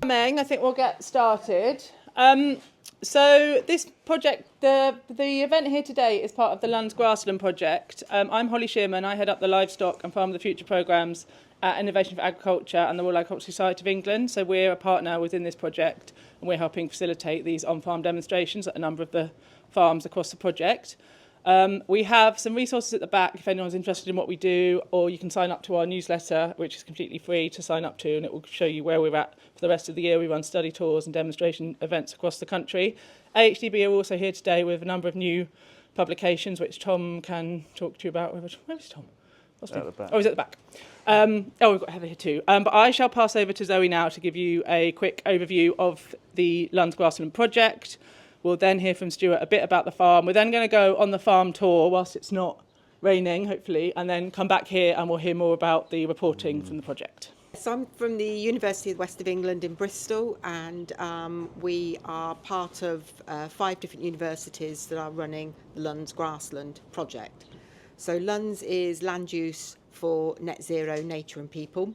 I think we'll get started. So this project, the event here today is part of the LUNZ Grasslands Project. I'm Holly Shearman. I head up the Livestock and Farm of the Future programmes at Innovation for Agriculture and the Royal Agricultural Society of England. So we're a partner within this project and we're helping facilitate these on-farm demonstrations at a number of the farms across the project. We have some resources at the back if anyone's interested in what we do, or you can sign up to our newsletter, which is completely free to sign up to, and it will show you where we're at for the rest of the year. We run study tours and demonstration events across the country. AHDB are also here today with a number of new publications, which Tom can talk to you about. Where is Tom? At the back. Oh, he's at the back. We've got Heather here too. But I shall pass over to Zoe now to give you a quick overview of the LUNZ Grasslands Project. We'll then hear from Stuart a bit about the farm. We're then going to go on the farm tour whilst it's not raining, hopefully, and then come back here and we'll hear more about the reporting from the project. So I'm from the University of the West of England in Bristol, and we are part of 5 different universities that are running the LUNZ Grassland Project. So LUNZ is land use for net zero nature and people,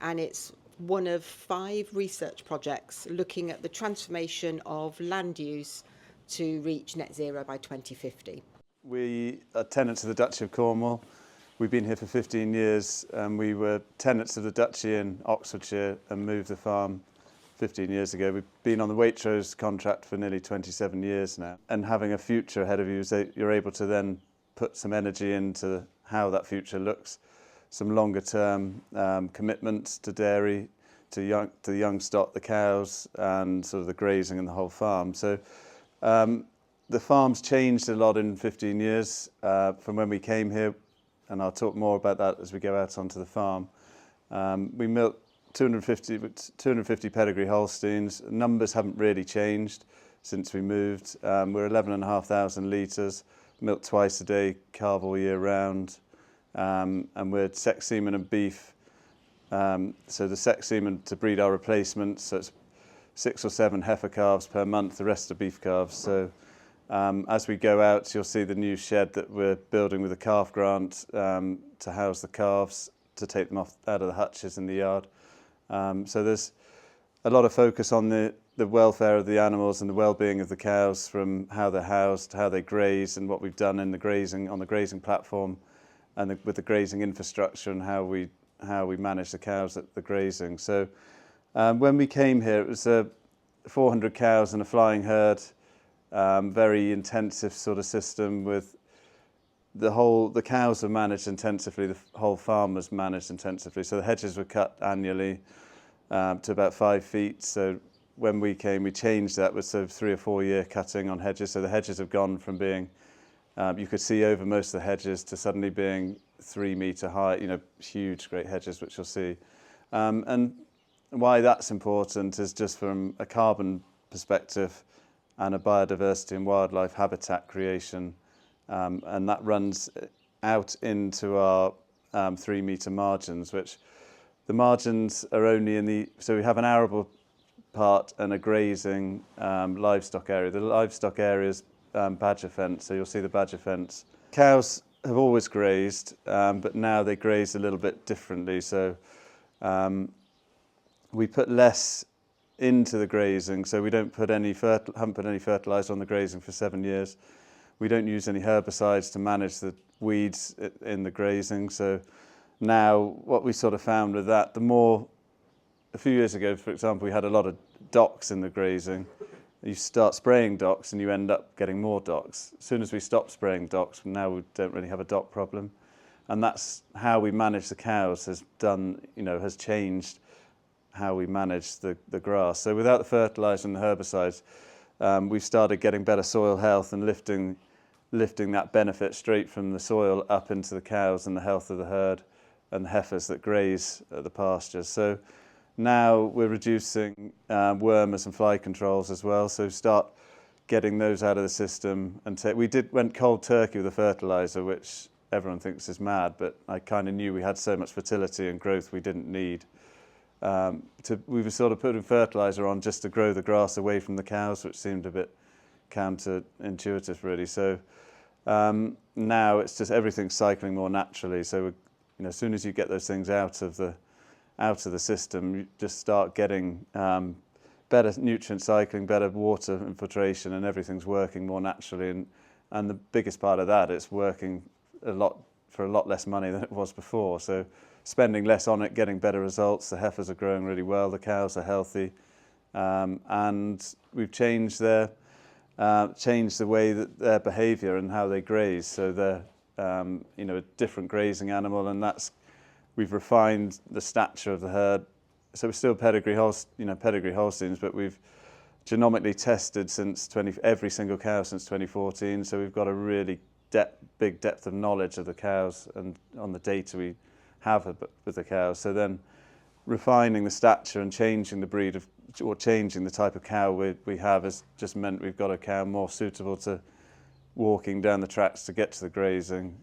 and it's one of 5 research projects looking at the transformation of land use to reach net zero by 2050. We are tenants of the Duchy of Cornwall. We've been here for 15 years and we were tenants of the Duchy in Oxfordshire and moved the farm 15 years ago. We've been on the Waitrose contract for nearly 27 years now, and having a future ahead of you, so you're able to then put some energy into how that future looks. Some longer term commitments to dairy, to the young stock, the cows, and sort of the grazing and the whole farm. So the farm's changed a lot in 15 years from when we came here, and I'll talk more about that as we go out onto the farm. We milk 250 pedigree Holsteins. Numbers haven't really changed since we moved. We're 11,500 litres, milk twice a day, calve all year round. And we're sex semen and beef. So the sex semen to breed our replacements, so it's 6 or 7 heifer calves per month, the rest are beef calves. So as we go out, you'll see the new shed that we're building with a calf grant to house the calves, to take them out of the hutches in the yard. So there's a lot of focus on the welfare of the animals and the well-being of the cows, from how they're housed to how they graze, and what we've done in the grazing, on the grazing platform, and with the grazing infrastructure, and how we manage the cows at the grazing. So when we came here, it was 400 cows and a flying herd, very intensive sort of system with the cows were managed intensively, the whole farm was managed intensively. So the hedges were cut annually to about 5 feet. So when we came, we changed that with sort of 3 or 4 year cutting on hedges. So the hedges have gone from being you could see over most of the hedges to suddenly being 3 metre high, huge, great hedges, which you'll see. And why that's important is just from a carbon perspective and a biodiversity and wildlife habitat creation. And that runs out into our 3 metre margins, which the margins are only so we have an arable part and a grazing livestock area. The livestock area is badger fence, so you'll see the badger fence. Cows have always grazed, but now they graze a little bit differently. So we put less into the grazing, so we don't put haven't put any fertiliser on the grazing for 7 years. We don't use any herbicides to manage the weeds in the grazing. So now what we sort of found with that, a few years ago, for example, we had a lot of docks in the grazing. You start spraying docks and you end up getting more docks. As soon as we stop spraying docks, now we don't really have a dock problem. And that's how we manage the cows has changed how we manage the grass. So without the fertiliser and the herbicides, we've started getting better soil health and lifting that benefit straight from the soil up into the cows and the health of the herd and the heifers that graze at the pastures. So now we're reducing wormers and fly controls as well, so start getting those out of the system. And went cold turkey with the fertiliser, which everyone thinks is mad, but I kind of knew we had so much fertility and growth we didn't need. We were sort of putting fertiliser on just to grow the grass away from the cows, which seemed a bit counterintuitive really. So now it's just everything's cycling more naturally. So as soon as you get those things out of the out of the system, you just start getting better nutrient cycling, better water infiltration, and everything's working more naturally. And the biggest part of that, it's working for a lot less money than it was before. So spending less on it, getting better results. The heifers are growing really well, the cows are healthy, and we've changed the way that their behaviour and how they graze. So they're a different grazing animal, and we've refined the stature of the herd. So we're still pedigree Holsteins, but we've genomically tested every single cow since 2014. So we've got a really big depth of knowledge of the cows and on the data we have with the cows. So then refining the stature and changing the breed or changing the type of cow we have has just meant we've got a cow more suitable to walking down the tracks to get to the grazing.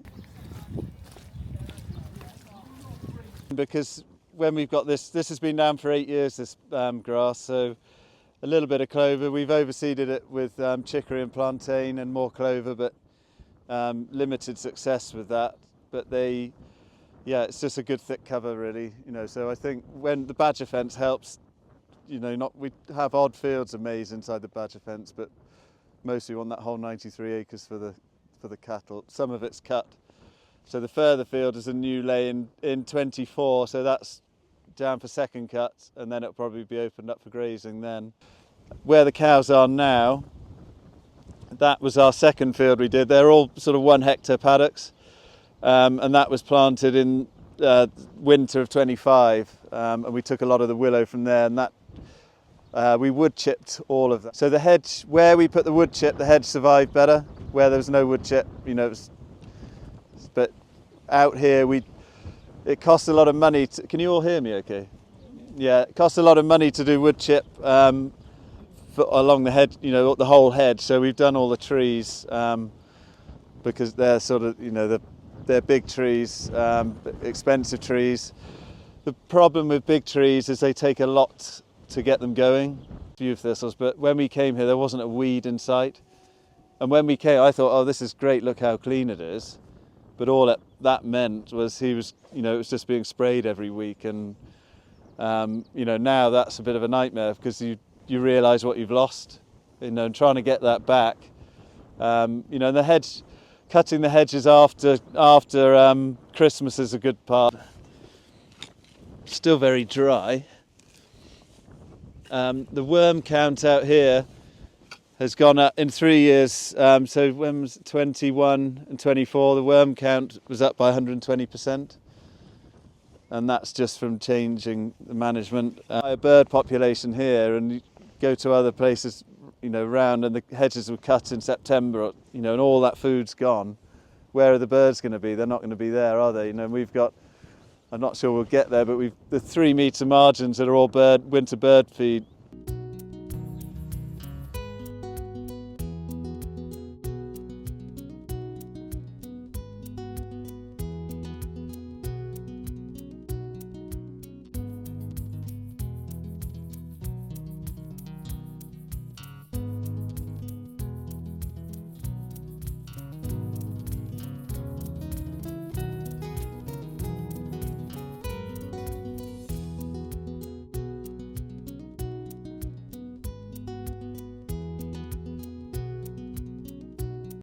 Because when we've got this has been down for 8 years, this grass, so a little bit of clover. We've overseeded it with chicory and plantain and more clover, but limited success with that. But it's just a good thick cover, really. So I think when the badger fence helps, we have odd fields of maize inside the badger fence, but mostly on that whole 93 acres for the cattle. Some of it's cut. So the further field is a new lay in 24, so that's down for second cut, and then it'll probably be opened up for grazing then. Where the cows are now, that was our second field we did. They're all sort of 1 hectare paddocks, and that was planted in winter of 25, and we took a lot of the willow from there, and that we wood chipped all of that. So the hedge, where we put the wood chip, the hedge survived better. Where there was no wood chip, but out here it costs a lot of money. Can you all hear me okay? Yeah, it costs a lot of money to do wood chip along the hedge, the whole hedge. So we've done all the trees because they're sort of, they're big trees, expensive trees. The problem with big trees is they take a lot to get them going. Few thistles, but when we came here, there wasn't a weed in sight. And when we came, I thought, oh, this is great, look how clean it is. But all that meant was it was just being sprayed every week. And, now that's a bit of a nightmare because you realise what you've lost, and trying to get that back. And the hedge, cutting the hedges after Christmas is a good part. Still very dry. The worm count out here has gone up in 3 years. So when was it 21 and 24, the worm count was up by 120%. And that's just from changing the management. A bird population here, and you go to other places, around, and the hedges were cut in September, and all that food's gone. Where are the birds going to be? They're not going to be there, are they? We've got, I'm not sure we'll get there, but the 3 metre margins that are all winter bird feed